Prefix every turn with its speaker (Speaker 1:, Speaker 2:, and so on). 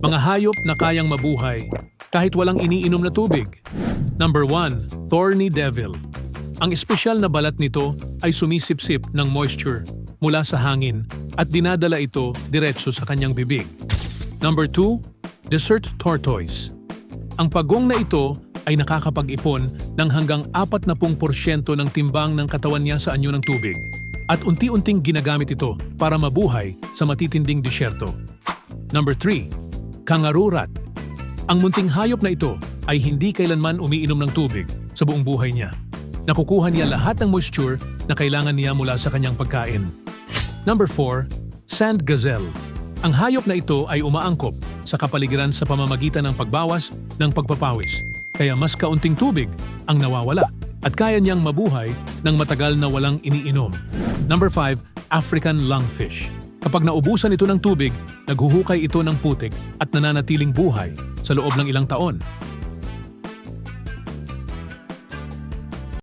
Speaker 1: Mga hayop na kayang mabuhay kahit walang iniinom na tubig. Number 1, thorny devil. Ang espesyal na balat nito ay sumisipsip ng moisture mula sa hangin at dinadala ito diretso sa kanyang bibig. Number 2, desert tortoise. Ang pagong na ito ay nakakapag-ipon ng hanggang 40% ng timbang ng katawan niya sa anyo ng tubig at unti-unting ginagamit ito para mabuhay sa matitinding disyerto. Number 3, kangaroo rat. Ang munting hayop na ito ay hindi kailanman umiinom ng tubig sa buong buhay niya. Nakukuha niya lahat ng moisture na kailangan niya mula sa kanyang pagkain. Number 4, sand gazelle. Ang hayop na ito ay umaangkop sa kapaligiran sa pamamagitan ng pagbawas ng pagpapawis. Kaya mas kaunting tubig ang nawawala at kaya niyang mabuhay ng matagal na walang iniinom. Number 5, African lungfish. Kapag naubusan ito ng tubig, naghuhukay ito ng putik at nananatiling buhay sa loob ng ilang taon.